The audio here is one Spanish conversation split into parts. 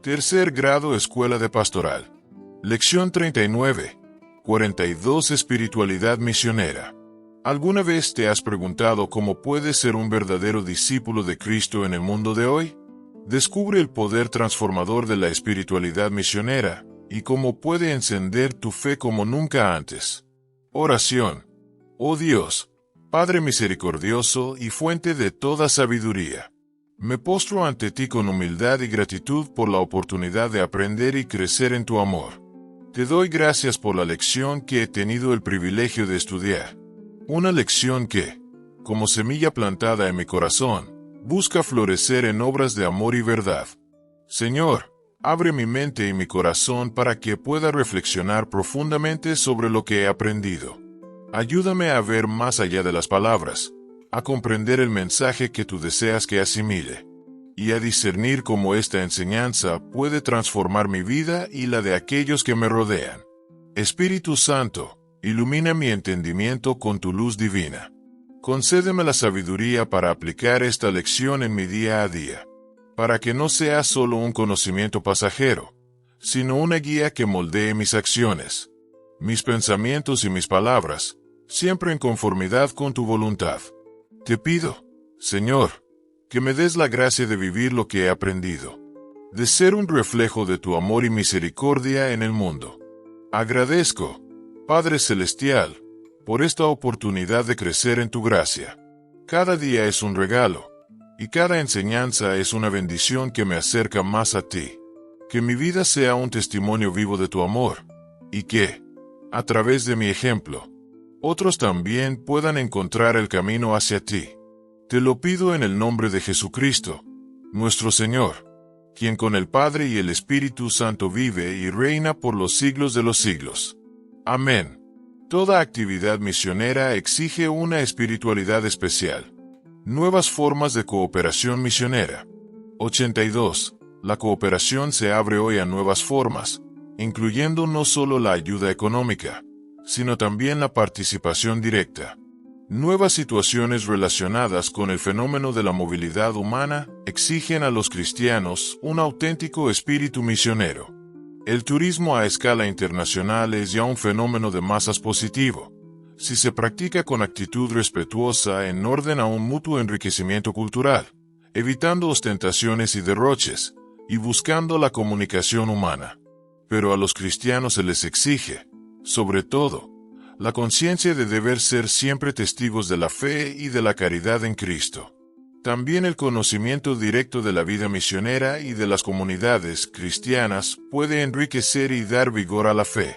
Tercer grado Escuela de Pastoral. Lección 39. 42 Espiritualidad misionera. ¿Alguna vez te has preguntado cómo puedes ser un verdadero discípulo de Cristo en el mundo de hoy? Descubre el poder transformador de la espiritualidad misionera y cómo puede encender tu fe como nunca antes. Oración. Oh Dios, Padre misericordioso y fuente de toda sabiduría, me postro ante ti con humildad y gratitud por la oportunidad de aprender y crecer en tu amor. Te doy gracias por la lección que he tenido el privilegio de estudiar. Una lección que, como semilla plantada en mi corazón, busca florecer en obras de amor y verdad. Señor, abre mi mente y mi corazón para que pueda reflexionar profundamente sobre lo que he aprendido. Ayúdame a ver más allá de las palabras, a comprender el mensaje que tú deseas que asimile, y a discernir cómo esta enseñanza puede transformar mi vida y la de aquellos que me rodean. Espíritu Santo, ilumina mi entendimiento con tu luz divina. Concédeme la sabiduría para aplicar esta lección en mi día a día, para que no sea solo un conocimiento pasajero, sino una guía que moldee mis acciones, mis pensamientos y mis palabras, siempre en conformidad con tu voluntad. Te pido, Señor, que me des la gracia de vivir lo que he aprendido, de ser un reflejo de tu amor y misericordia en el mundo. Agradezco, Padre Celestial, por esta oportunidad de crecer en tu gracia. Cada día es un regalo, y cada enseñanza es una bendición que me acerca más a ti. Que mi vida sea un testimonio vivo de tu amor, y que, a través de mi ejemplo, otros también puedan encontrar el camino hacia ti. Te lo pido en el nombre de Jesucristo, nuestro Señor, quien con el Padre y el Espíritu Santo vive y reina por los siglos de los siglos. Amén. Toda actividad misionera exige una espiritualidad especial. Nuevas formas de cooperación misionera. 82. La cooperación se abre hoy a nuevas formas, incluyendo no solo la ayuda económica, sino también la participación directa. Nuevas situaciones relacionadas con el fenómeno de la movilidad humana exigen a los cristianos un auténtico espíritu misionero. El turismo a escala internacional es ya un fenómeno de masas positivo, si se practica con actitud respetuosa en orden a un mutuo enriquecimiento cultural, evitando ostentaciones y derroches, y buscando la comunicación humana. Pero a los cristianos se les exige, sobre todo, la conciencia de deber ser siempre testigos de la fe y de la caridad en Cristo. También el conocimiento directo de la vida misionera y de las comunidades cristianas puede enriquecer y dar vigor a la fe.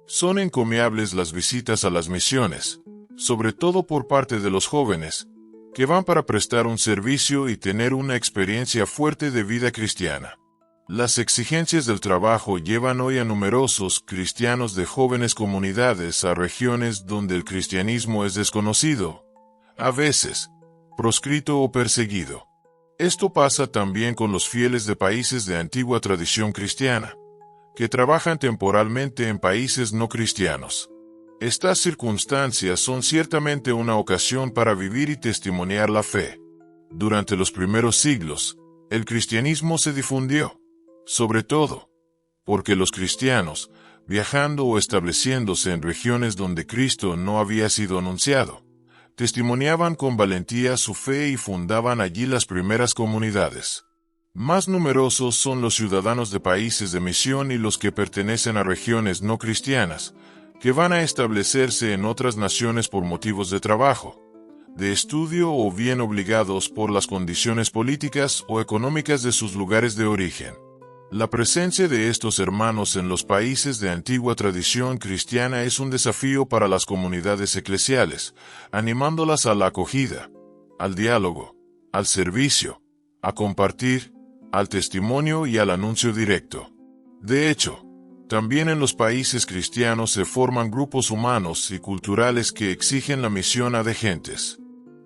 Son encomiables las visitas a las misiones, sobre todo por parte de los jóvenes, que van para prestar un servicio y tener una experiencia fuerte de vida cristiana. Las exigencias del trabajo llevan hoy a numerosos cristianos de jóvenes comunidades a regiones donde el cristianismo es desconocido, a veces, proscrito o perseguido. Esto pasa también con los fieles de países de antigua tradición cristiana, que trabajan temporalmente en países no cristianos. Estas circunstancias son ciertamente una ocasión para vivir y testimoniar la fe. Durante los primeros siglos, el cristianismo se difundió, sobre todo, porque los cristianos, viajando o estableciéndose en regiones donde Cristo no había sido anunciado, testimoniaban con valentía su fe y fundaban allí las primeras comunidades. Más numerosos son los ciudadanos de países de misión y los que pertenecen a regiones no cristianas, que van a establecerse en otras naciones por motivos de trabajo, de estudio o bien obligados por las condiciones políticas o económicas de sus lugares de origen. La presencia de estos hermanos en los países de antigua tradición cristiana es un desafío para las comunidades eclesiales, animándolas a la acogida, al diálogo, al servicio, a compartir, al testimonio y al anuncio directo. De hecho, también en los países cristianos se forman grupos humanos y culturales que exigen la misión a de gentes.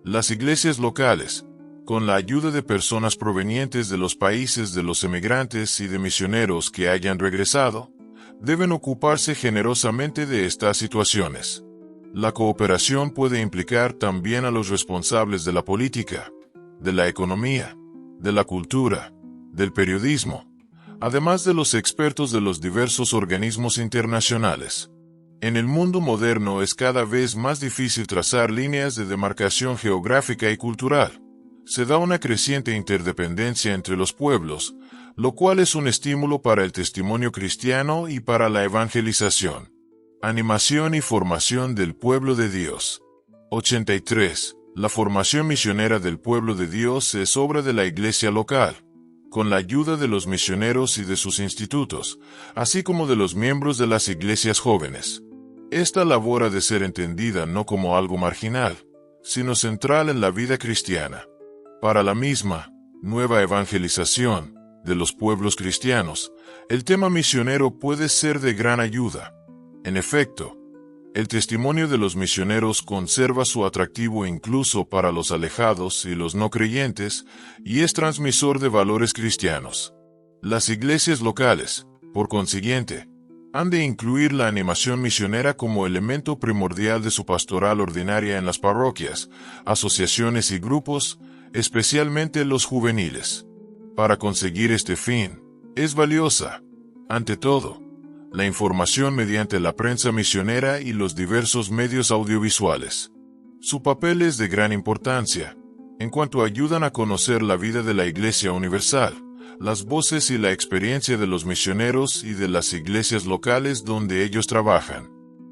Las iglesias locales, con la ayuda de personas provenientes de los países de los emigrantes y de misioneros que hayan regresado, deben ocuparse generosamente de estas situaciones. La cooperación puede implicar también a los responsables de la política, de la economía, de la cultura, del periodismo, además de los expertos de los diversos organismos internacionales. En el mundo moderno es cada vez más difícil trazar líneas de demarcación geográfica y cultural. Se da una creciente interdependencia entre los pueblos, lo cual es un estímulo para el testimonio cristiano y para la evangelización. Animación y formación del pueblo de Dios. 83. La formación misionera del pueblo de Dios es obra de la iglesia local, con la ayuda de los misioneros y de sus institutos, así como de los miembros de las iglesias jóvenes. Esta labor ha de ser entendida no como algo marginal, sino central en la vida cristiana. Para la misma, nueva evangelización de los pueblos cristianos, el tema misionero puede ser de gran ayuda. En efecto, el testimonio de los misioneros conserva su atractivo incluso para los alejados y los no creyentes, y es transmisor de valores cristianos. Las iglesias locales, por consiguiente, han de incluir la animación misionera como elemento primordial de su pastoral ordinaria en las parroquias, asociaciones y grupos, especialmente los juveniles. Para conseguir este fin, es valiosa, ante todo, la información mediante la prensa misionera y los diversos medios audiovisuales. Su papel es de gran importancia, en cuanto ayudan a conocer la vida de la Iglesia Universal, las voces y la experiencia de los misioneros y de las iglesias locales donde ellos trabajan.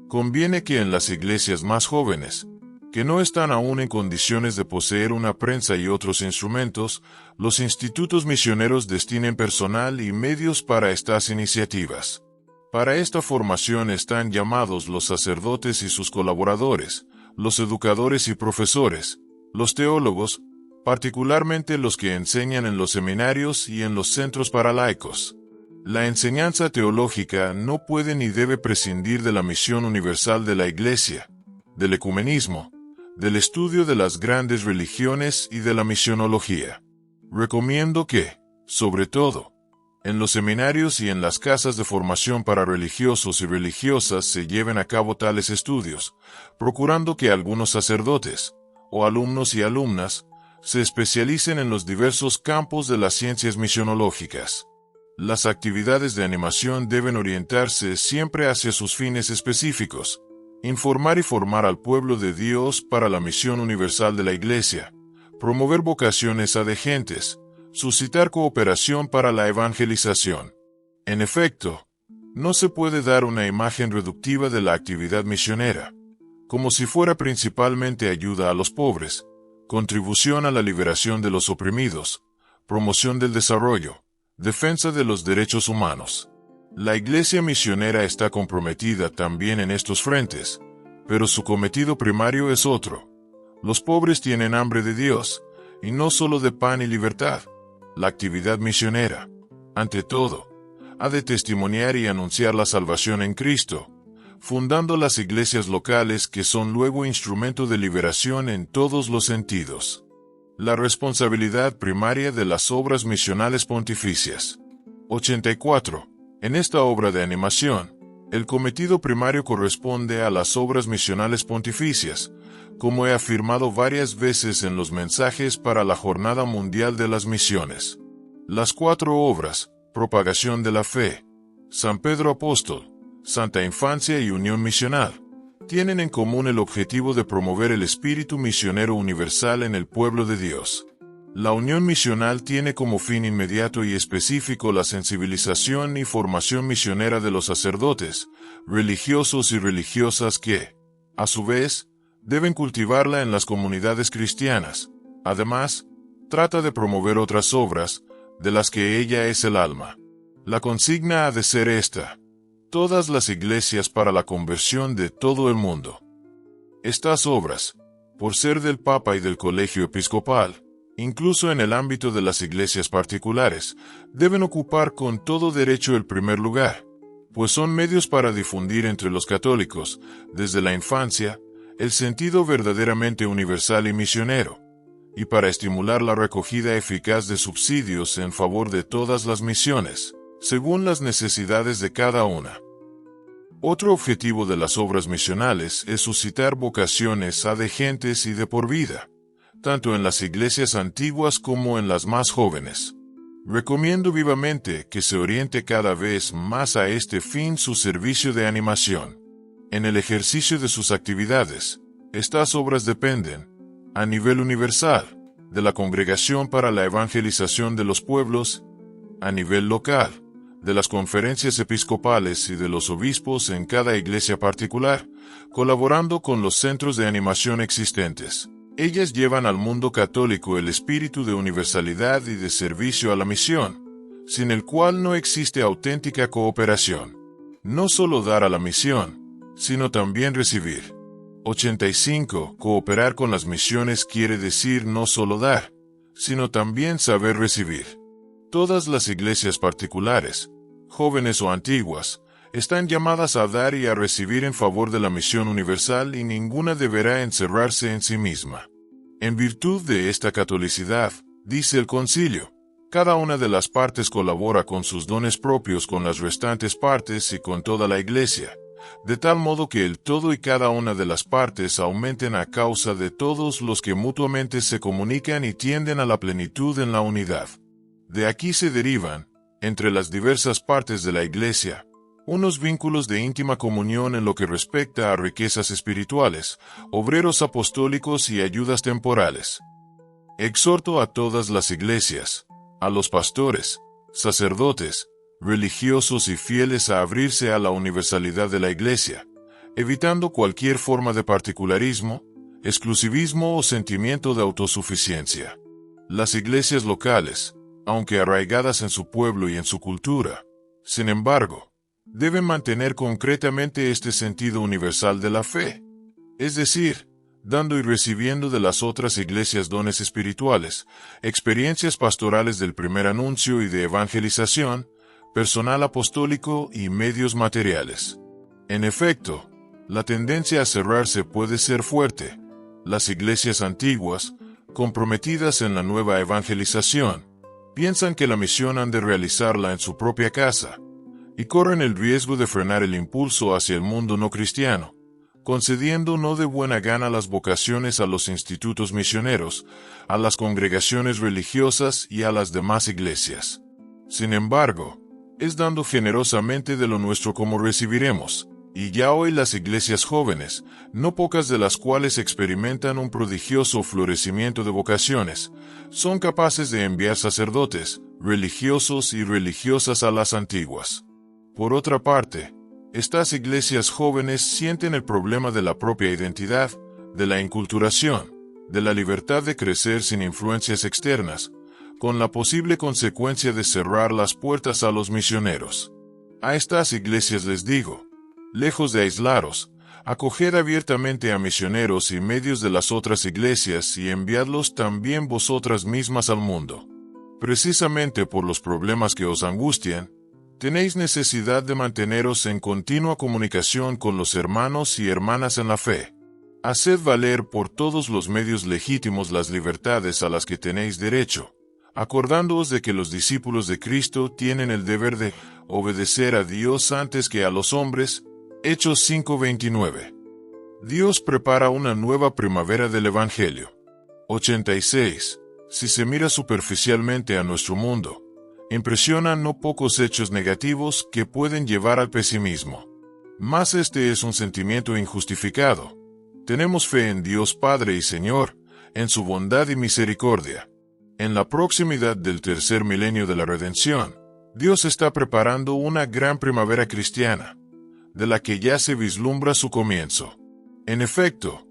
Conviene que en las iglesias más jóvenes, que no están aún en condiciones de poseer una prensa y otros instrumentos, los institutos misioneros destinen personal y medios para estas iniciativas. Para esta formación están llamados los sacerdotes y sus colaboradores, los educadores y profesores, los teólogos, particularmente los que enseñan en los seminarios y en los centros para laicos. La enseñanza teológica no puede ni debe prescindir de la misión universal de la Iglesia, del ecumenismo, del estudio de las grandes religiones y de la misionología. Recomiendo que, sobre todo, en los seminarios y en las casas de formación para religiosos y religiosas se lleven a cabo tales estudios, procurando que algunos sacerdotes, o alumnos y alumnas, se especialicen en los diversos campos de las ciencias misionológicas. Las actividades de animación deben orientarse siempre hacia sus fines específicos: informar y formar al pueblo de Dios para la misión universal de la Iglesia, promover vocaciones adegentes, suscitar cooperación para la evangelización. En efecto, no se puede dar una imagen reductiva de la actividad misionera, como si fuera principalmente ayuda a los pobres, contribución a la liberación de los oprimidos, promoción del desarrollo, defensa de los derechos humanos. La iglesia misionera está comprometida también en estos frentes, pero su cometido primario es otro. Los pobres tienen hambre de Dios, y no solo de pan y libertad. La actividad misionera, ante todo, ha de testimoniar y anunciar la salvación en Cristo, fundando las iglesias locales que son luego instrumento de liberación en todos los sentidos. La responsabilidad primaria de las obras misionales pontificias. 84. En esta obra de animación, el cometido primario corresponde a las obras misionales pontificias, como he afirmado varias veces en los mensajes para la Jornada Mundial de las Misiones. Las 4 obras, propagación de la fe, San Pedro Apóstol, Santa Infancia y Unión Misional, tienen en común el objetivo de promover el espíritu misionero universal en el pueblo de Dios. La unión misional tiene como fin inmediato y específico la sensibilización y formación misionera de los sacerdotes, religiosos y religiosas que, a su vez, deben cultivarla en las comunidades cristianas. Además, trata de promover otras obras, de las que ella es el alma. La consigna ha de ser esta: todas las iglesias para la conversión de todo el mundo. Estas obras, por ser del Papa y del Colegio Episcopal, incluso en el ámbito de las iglesias particulares, deben ocupar con todo derecho el primer lugar, pues son medios para difundir entre los católicos, desde la infancia, el sentido verdaderamente universal y misionero, y para estimular la recogida eficaz de subsidios en favor de todas las misiones, según las necesidades de cada una. Otro objetivo de las obras misionales es suscitar vocaciones adegentes y de por vida, tanto en las iglesias antiguas como en las más jóvenes. Recomiendo vivamente que se oriente cada vez más a este fin su servicio de animación. En el ejercicio de sus actividades, estas obras dependen, a nivel universal, de la Congregación para la Evangelización de los Pueblos, a nivel local, de las conferencias episcopales y de los obispos en cada iglesia particular, colaborando con los centros de animación existentes. Ellas llevan al mundo católico el espíritu de universalidad y de servicio a la misión, sin el cual no existe auténtica cooperación. No solo dar a la misión, sino también recibir. 85. Cooperar con las misiones quiere decir no solo dar, sino también saber recibir. Todas las iglesias particulares, jóvenes o antiguas, están llamadas a dar y a recibir en favor de la misión universal y ninguna deberá encerrarse en sí misma. En virtud de esta catolicidad, dice el concilio, cada una de las partes colabora con sus dones propios con las restantes partes y con toda la iglesia, de tal modo que el todo y cada una de las partes aumenten a causa de todos los que mutuamente se comunican y tienden a la plenitud en la unidad. De aquí se derivan, entre las diversas partes de la iglesia, unos vínculos de íntima comunión en lo que respecta a riquezas espirituales, obreros apostólicos y ayudas temporales. Exhorto a todas las iglesias, a los pastores, sacerdotes, religiosos y fieles a abrirse a la universalidad de la Iglesia, evitando cualquier forma de particularismo, exclusivismo o sentimiento de autosuficiencia. Las iglesias locales, aunque arraigadas en su pueblo y en su cultura, sin embargo, deben mantener concretamente este sentido universal de la fe, es decir, dando y recibiendo de las otras iglesias dones espirituales, experiencias pastorales del primer anuncio y de evangelización, personal apostólico y medios materiales. En efecto, la tendencia a cerrarse puede ser fuerte. Las iglesias antiguas, comprometidas en la nueva evangelización, piensan que la misión han de realizarla en su propia casa, y corren el riesgo de frenar el impulso hacia el mundo no cristiano, concediendo no de buena gana las vocaciones a los institutos misioneros, a las congregaciones religiosas y a las demás iglesias. Sin embargo, es dando generosamente de lo nuestro como recibiremos, y ya hoy las iglesias jóvenes, no pocas de las cuales experimentan un prodigioso florecimiento de vocaciones, son capaces de enviar sacerdotes, religiosos y religiosas a las antiguas. Por otra parte, estas iglesias jóvenes sienten el problema de la propia identidad, de la inculturación, de la libertad de crecer sin influencias externas, con la posible consecuencia de cerrar las puertas a los misioneros. A estas iglesias les digo, lejos de aislaros, acoged abiertamente a misioneros y medios de las otras iglesias y enviadlos también vosotras mismas al mundo. Precisamente por los problemas que os angustian, tenéis necesidad de manteneros en continua comunicación con los hermanos y hermanas en la fe. Haced valer por todos los medios legítimos las libertades a las que tenéis derecho, acordándoos de que los discípulos de Cristo tienen el deber de obedecer a Dios antes que a los hombres. Hechos 5:29. Dios prepara una nueva primavera del Evangelio. 86. Si se mira superficialmente a nuestro mundo, impresionan no pocos hechos negativos que pueden llevar al pesimismo. Mas este es un sentimiento injustificado. Tenemos fe en Dios Padre y Señor, en su bondad y misericordia. En la proximidad del tercer milenio de la redención, Dios está preparando una gran primavera cristiana, de la que ya se vislumbra su comienzo. En efecto,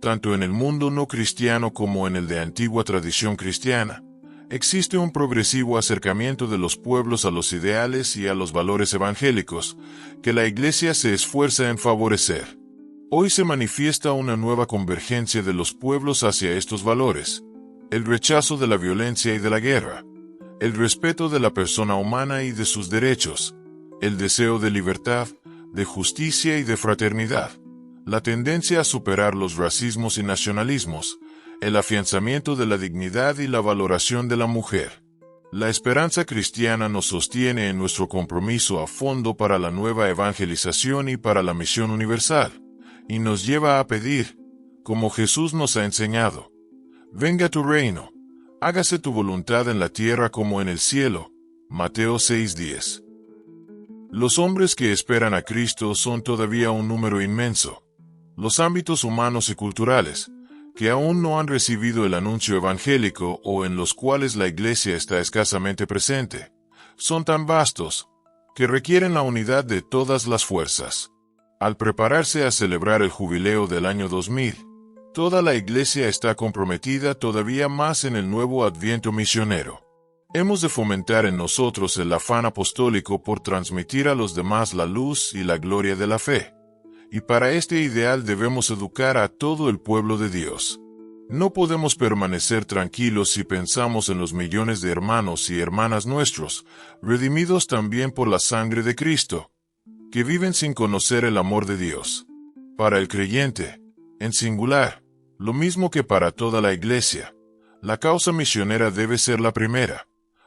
tanto en el mundo no cristiano como en el de antigua tradición cristiana, existe un progresivo acercamiento de los pueblos a los ideales y a los valores evangélicos, que la Iglesia se esfuerza en favorecer. Hoy se manifiesta una nueva convergencia de los pueblos hacia estos valores: el rechazo de la violencia y de la guerra, el respeto de la persona humana y de sus derechos, el deseo de libertad, de justicia y de fraternidad, la tendencia a superar los racismos y nacionalismos, el afianzamiento de la dignidad y la valoración de la mujer. La esperanza cristiana nos sostiene en nuestro compromiso a fondo para la nueva evangelización y para la misión universal, y nos lleva a pedir, como Jesús nos ha enseñado: venga tu reino, Hágase tu voluntad en la tierra como en el cielo. Mateo 6:10. Los hombres que esperan a Cristo son todavía un número inmenso. Los ámbitos humanos y culturales, que aún no han recibido el anuncio evangélico o en los cuales la Iglesia está escasamente presente, son tan vastos, que requieren la unidad de todas las fuerzas. Al prepararse a celebrar el jubileo del año 2000, toda la Iglesia está comprometida todavía más en el nuevo adviento misionero. Hemos de fomentar en nosotros el afán apostólico por transmitir a los demás la luz y la gloria de la fe. Y para este ideal debemos educar a todo el pueblo de Dios. No podemos permanecer tranquilos si pensamos en los millones de hermanos y hermanas nuestros, redimidos también por la sangre de Cristo, que viven sin conocer el amor de Dios. Para el creyente, en singular, lo mismo que para toda la Iglesia, la causa misionera debe ser la primera,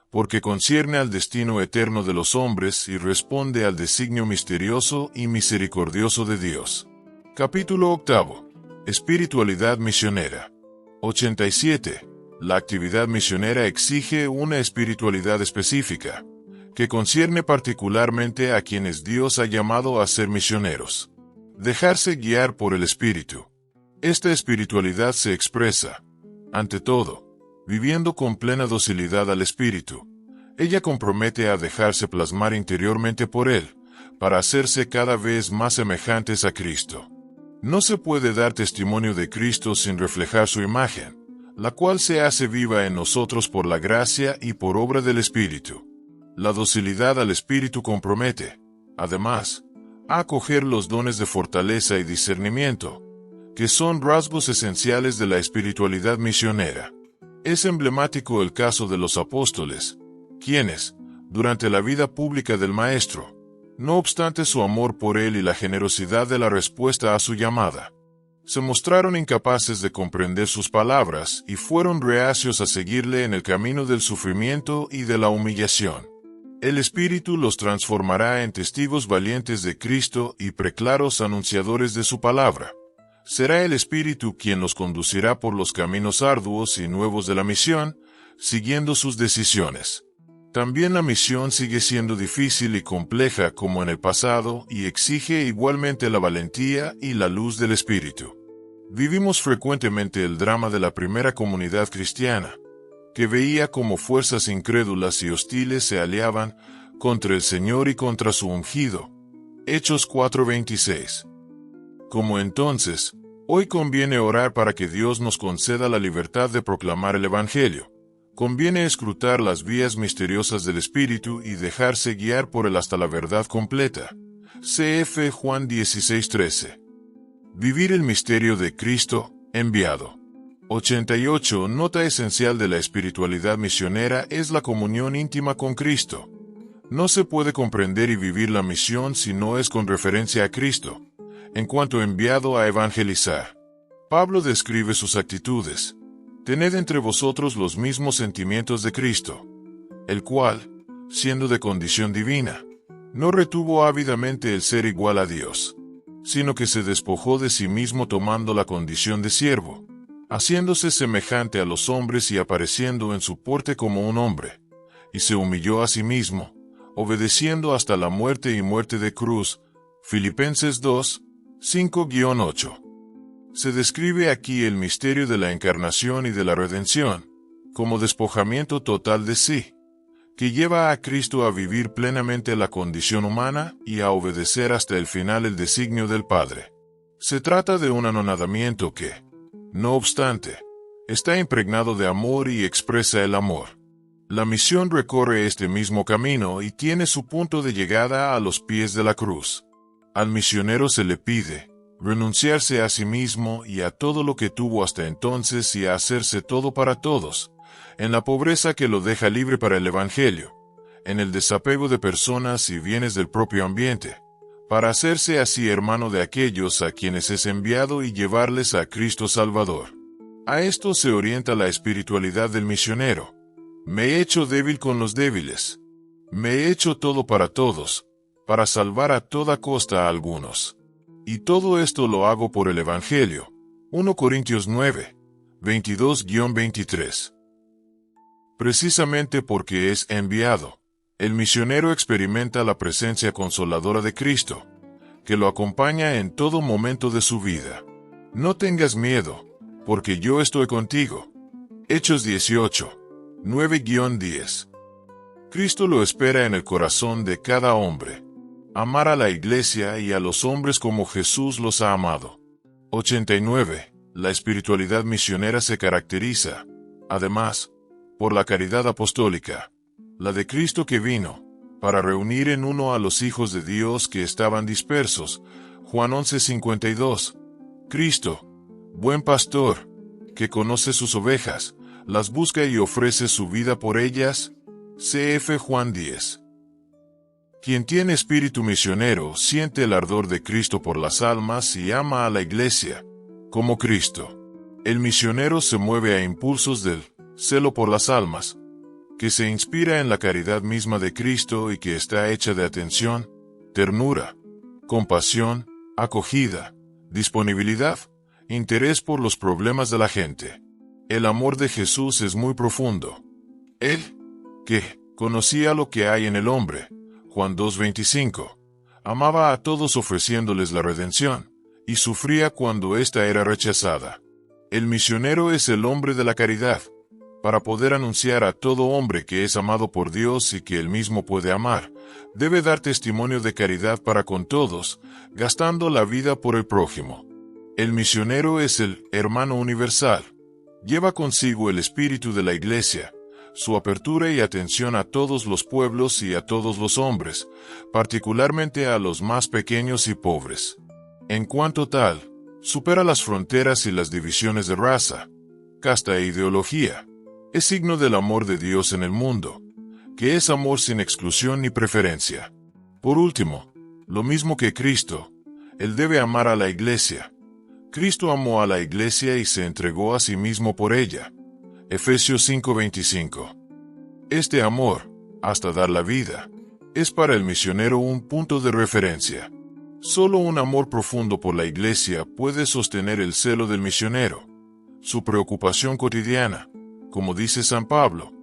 porque concierne al destino eterno de los hombres y responde al designio misterioso y misericordioso de Dios. Capítulo 8. Espiritualidad misionera. 87. La actividad misionera exige una espiritualidad específica, que concierne particularmente a quienes Dios ha llamado a ser misioneros. Dejarse guiar por el Espíritu. Esta espiritualidad se expresa, ante todo, viviendo con plena docilidad al Espíritu. Ella compromete a dejarse plasmar interiormente por Él, para hacerse cada vez más semejantes a Cristo. No se puede dar testimonio de Cristo sin reflejar su imagen, la cual se hace viva en nosotros por la gracia y por obra del Espíritu. La docilidad al Espíritu compromete, además, a acoger los dones de fortaleza y discernimiento, que son rasgos esenciales de la espiritualidad misionera. Es emblemático el caso de los apóstoles, quienes, durante la vida pública del Maestro, no obstante su amor por él y la generosidad de la respuesta a su llamada, se mostraron incapaces de comprender sus palabras y fueron reacios a seguirle en el camino del sufrimiento y de la humillación. El Espíritu los transformará en testigos valientes de Cristo y preclaros anunciadores de su palabra. Será el Espíritu quien los conducirá por los caminos arduos y nuevos de la misión, siguiendo sus decisiones. También la misión sigue siendo difícil y compleja como en el pasado y exige igualmente la valentía y la luz del Espíritu. Vivimos frecuentemente el drama de la primera comunidad cristiana, que veía cómo fuerzas incrédulas y hostiles se aliaban contra el Señor y contra su ungido. Hechos 4:26. Como entonces, hoy conviene orar para que Dios nos conceda la libertad de proclamar el Evangelio. Conviene escrutar las vías misteriosas del Espíritu y dejarse guiar por él hasta la verdad completa. Cf. Juan 16:13. Vivir el misterio de Cristo, enviado. 88. Nota esencial de la espiritualidad misionera es la comunión íntima con Cristo. No se puede comprender y vivir la misión si no es con referencia a Cristo, en cuanto enviado a evangelizar. Pablo describe sus actitudes. Tened entre vosotros los mismos sentimientos de Cristo, el cual, siendo de condición divina, no retuvo ávidamente el ser igual a Dios, sino que se despojó de sí mismo tomando la condición de siervo, haciéndose semejante a los hombres y apareciendo en su porte como un hombre, y se humilló a sí mismo, obedeciendo hasta la muerte y muerte de cruz. Filipenses 2, 5-8. Se describe aquí el misterio de la encarnación y de la redención, como despojamiento total de sí, que lleva a Cristo a vivir plenamente la condición humana y a obedecer hasta el final el designio del Padre. Se trata de un anonadamiento que, no obstante, está impregnado de amor y expresa el amor. La misión recorre este mismo camino y tiene su punto de llegada a los pies de la cruz. Al misionero se le pide renunciarse a sí mismo y a todo lo que tuvo hasta entonces y a hacerse todo para todos, en la pobreza que lo deja libre para el Evangelio, en el desapego de personas y bienes del propio ambiente, para hacerse así hermano de aquellos a quienes es enviado y llevarles a Cristo Salvador. A esto se orienta la espiritualidad del misionero. Me he hecho débil con los débiles. Me he hecho todo para todos, para salvar a toda costa a algunos. Y todo esto lo hago por el Evangelio. 1 Corintios 9, 22-23. Precisamente porque es enviado, el misionero experimenta la presencia consoladora de Cristo, que lo acompaña en todo momento de su vida. No tengas miedo, porque yo estoy contigo. Hechos 18, 9-10. Cristo lo espera en el corazón de cada hombre. Amar a la iglesia y a los hombres como Jesús los ha amado. 89. La espiritualidad misionera se caracteriza, además, por la caridad apostólica, la de Cristo que vino, para reunir en uno a los hijos de Dios que estaban dispersos. Juan 11:52. Cristo, buen pastor, que conoce sus ovejas, las busca y ofrece su vida por ellas. Cf. Juan 10. Quien tiene espíritu misionero siente el ardor de Cristo por las almas y ama a la iglesia, como Cristo. El misionero se mueve a impulsos del celo por las almas, que se inspira en la caridad misma de Cristo y que está hecha de atención, ternura, compasión, acogida, disponibilidad, interés por los problemas de la gente. El amor de Jesús es muy profundo. Él, que conocía lo que hay en el hombre, Juan 2:25, amaba a todos ofreciéndoles la redención, y sufría cuando ésta era rechazada. El misionero es el hombre de la caridad, para poder anunciar a todo hombre que es amado por Dios y que él mismo puede amar, debe dar testimonio de caridad para con todos, gastando la vida por el prójimo. El misionero es el hermano universal. Lleva consigo el espíritu de la iglesia, su apertura y atención a todos los pueblos y a todos los hombres, particularmente a los más pequeños y pobres. En cuanto tal, supera las fronteras y las divisiones de raza, casta e ideología. Es signo del amor de Dios en el mundo, que es amor sin exclusión ni preferencia. Por último, lo mismo que Cristo, Él debe amar a la iglesia. Cristo amó a la iglesia y se entregó a sí mismo por ella. Efesios 5:25. Este amor, hasta dar la vida, es para el misionero un punto de referencia. Solo un amor profundo por la iglesia puede sostener el celo del misionero. Su preocupación cotidiana, como dice San Pablo,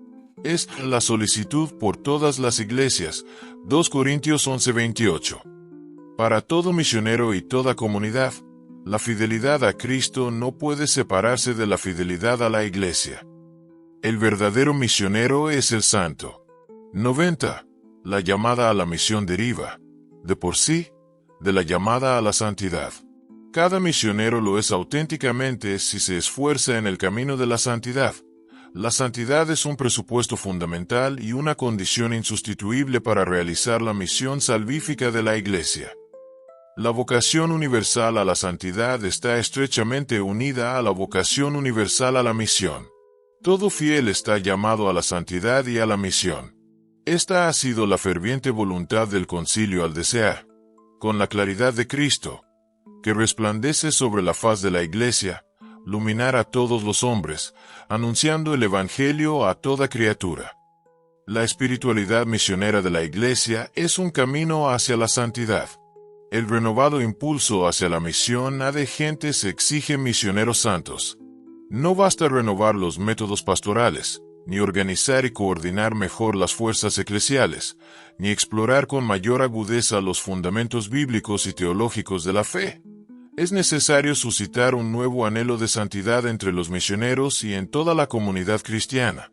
es la solicitud por todas las iglesias. 2 Corintios 11:28. Para todo misionero y toda comunidad, la fidelidad a Cristo no puede separarse de la fidelidad a la iglesia. El verdadero misionero es el santo. 90. La llamada a la misión deriva, de por sí, de la llamada a la santidad. Cada misionero lo es auténticamente si se esfuerza en el camino de la santidad. La santidad es un presupuesto fundamental y una condición insustituible para realizar la misión salvífica de la Iglesia. La vocación universal a la santidad está estrechamente unida a la vocación universal a la misión. Todo fiel está llamado a la santidad y a la misión. Esta ha sido la ferviente voluntad del concilio al desear, con la claridad de Cristo, que resplandece sobre la faz de la Iglesia, iluminar a todos los hombres, anunciando el Evangelio a toda criatura. La espiritualidad misionera de la Iglesia es un camino hacia la santidad. El renovado impulso hacia la misión a de gentes exige misioneros santos. No basta renovar los métodos pastorales, ni organizar y coordinar mejor las fuerzas eclesiales, ni explorar con mayor agudeza los fundamentos bíblicos y teológicos de la fe. Es necesario suscitar un nuevo anhelo de santidad entre los misioneros y en toda la comunidad cristiana,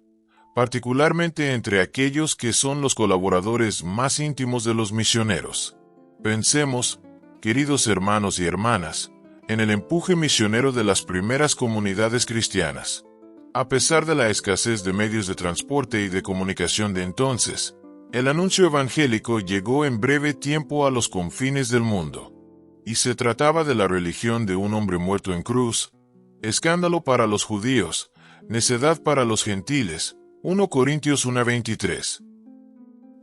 particularmente entre aquellos que son los colaboradores más íntimos de los misioneros. Pensemos, queridos hermanos y hermanas, en el empuje misionero de las primeras comunidades cristianas. A pesar de la escasez de medios de transporte y de comunicación de entonces, el anuncio evangélico llegó en breve tiempo a los confines del mundo. Y se trataba de la religión de un hombre muerto en cruz, escándalo para los judíos, necedad para los gentiles. 1 Corintios 1:23.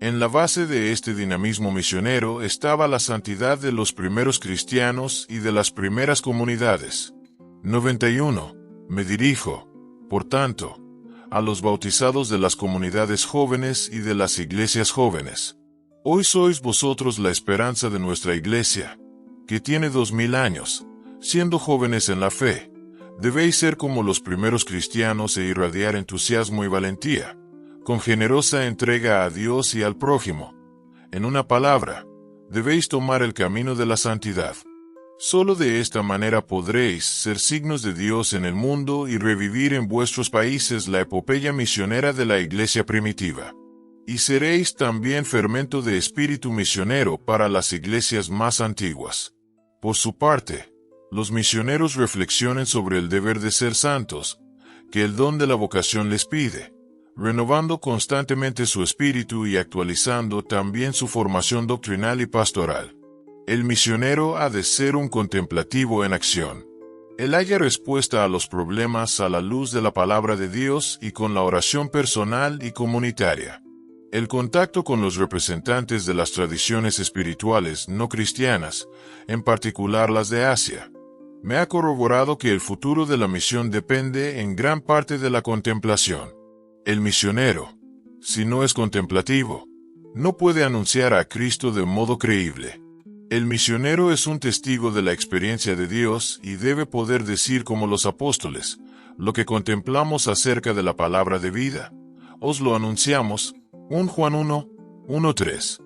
En la base de este dinamismo misionero estaba la santidad de los primeros cristianos y de las primeras comunidades. 91. Me dirijo, por tanto, a los bautizados de las comunidades jóvenes y de las iglesias jóvenes. Hoy sois vosotros la esperanza de nuestra iglesia, que tiene 2000 años, siendo jóvenes en la fe. Debéis ser como los primeros cristianos e irradiar entusiasmo y valentía, con generosa entrega a Dios y al prójimo. En una palabra, debéis tomar el camino de la santidad. Solo de esta manera podréis ser signos de Dios en el mundo y revivir en vuestros países la epopeya misionera de la iglesia primitiva. Y seréis también fermento de espíritu misionero para las iglesias más antiguas. Por su parte, los misioneros reflexionen sobre el deber de ser santos, que el don de la vocación les pide, renovando constantemente su espíritu y actualizando también su formación doctrinal y pastoral. El misionero ha de ser un contemplativo en acción. Él halla respuesta a los problemas a la luz de la palabra de Dios y con la oración personal y comunitaria. El contacto con los representantes de las tradiciones espirituales no cristianas, en particular las de Asia, me ha corroborado que el futuro de la misión depende en gran parte de la contemplación. El misionero, si no es contemplativo, no puede anunciar a Cristo de modo creíble. El misionero es un testigo de la experiencia de Dios y debe poder decir como los apóstoles, lo que contemplamos acerca de la palabra de vida, os lo anunciamos, 1 Juan 1:3.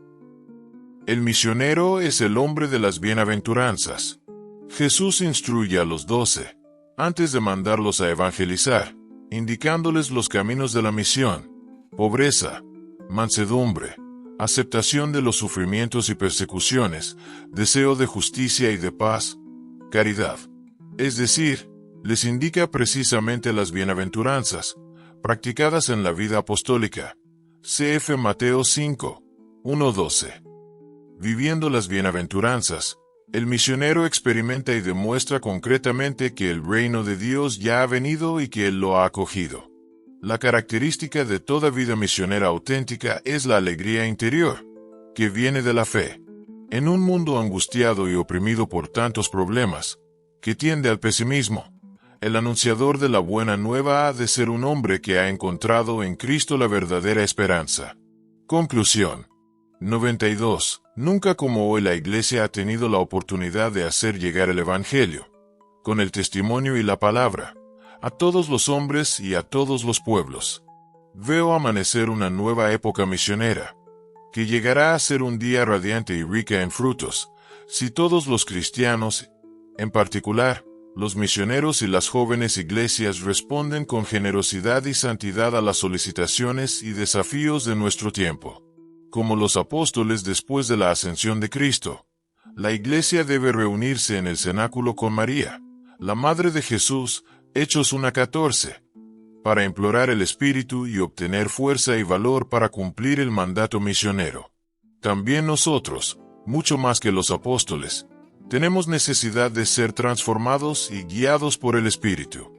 El misionero es el hombre de las bienaventuranzas. Jesús instruye a los 12, antes de mandarlos a evangelizar, indicándoles los caminos de la misión: pobreza, mansedumbre, aceptación de los sufrimientos y persecuciones, deseo de justicia y de paz, caridad. Es decir, les indica precisamente las bienaventuranzas, practicadas en la vida apostólica. Cf. Mateo 5:1-12. Viviendo las bienaventuranzas, el misionero experimenta y demuestra concretamente que el reino de Dios ya ha venido y que Él lo ha acogido. La característica de toda vida misionera auténtica es la alegría interior, que viene de la fe. En un mundo angustiado y oprimido por tantos problemas, que tiende al pesimismo, el anunciador de la buena nueva ha de ser un hombre que ha encontrado en Cristo la verdadera esperanza. Conclusión. 92. Nunca como hoy la Iglesia ha tenido la oportunidad de hacer llegar el Evangelio, con el testimonio y la palabra, a todos los hombres y a todos los pueblos. Veo amanecer una nueva época misionera, que llegará a ser un día radiante y rica en frutos, si todos los cristianos, en particular, los misioneros y las jóvenes iglesias responden con generosidad y santidad a las solicitaciones y desafíos de nuestro tiempo. Como los apóstoles después de la ascensión de Cristo, la iglesia debe reunirse en el cenáculo con María, la Madre de Jesús, Hechos 1:14, para implorar el Espíritu y obtener fuerza y valor para cumplir el mandato misionero. También nosotros, mucho más que los apóstoles, tenemos necesidad de ser transformados y guiados por el Espíritu.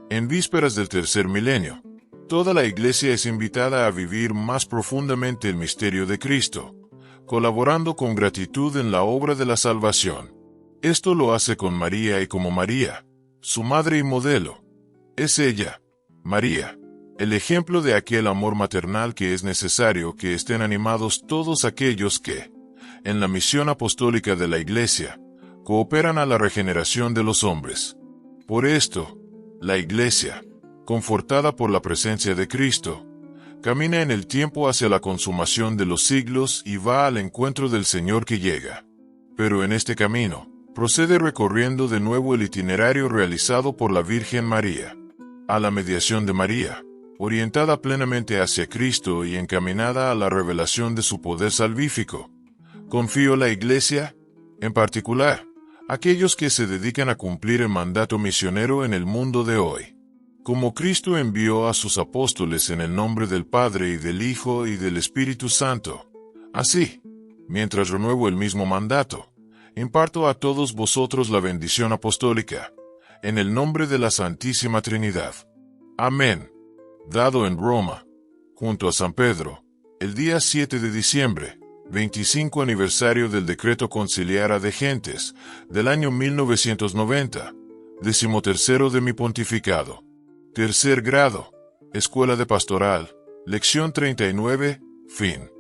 En vísperas del tercer milenio, toda la Iglesia es invitada a vivir más profundamente el misterio de Cristo, colaborando con gratitud en la obra de la salvación. Esto lo hace con María y como María, su madre y modelo. Es ella, María, el ejemplo de aquel amor maternal que es necesario que estén animados todos aquellos que, en la misión apostólica de la Iglesia, cooperan a la regeneración de los hombres. Por esto, la Iglesia, confortada por la presencia de Cristo, camina en el tiempo hacia la consumación de los siglos y va al encuentro del Señor que llega. Pero en este camino, procede recorriendo de nuevo el itinerario realizado por la Virgen María. A la mediación de María, orientada plenamente hacia Cristo y encaminada a la revelación de su poder salvífico, confío la Iglesia, en particular, aquellos que se dedican a cumplir el mandato misionero en el mundo de hoy. Como Cristo envió a sus apóstoles en el nombre del Padre y del Hijo y del Espíritu Santo, así, mientras renuevo el mismo mandato, imparto a todos vosotros la bendición apostólica, en el nombre de la Santísima Trinidad. Amén. Dado en Roma, junto a San Pedro, el día 7 de diciembre, 25 aniversario del Decreto Conciliar ad Gentes, del año 1990, 13º de mi pontificado. Tercer grado, Escuela de Pastoral, Lección 39, fin.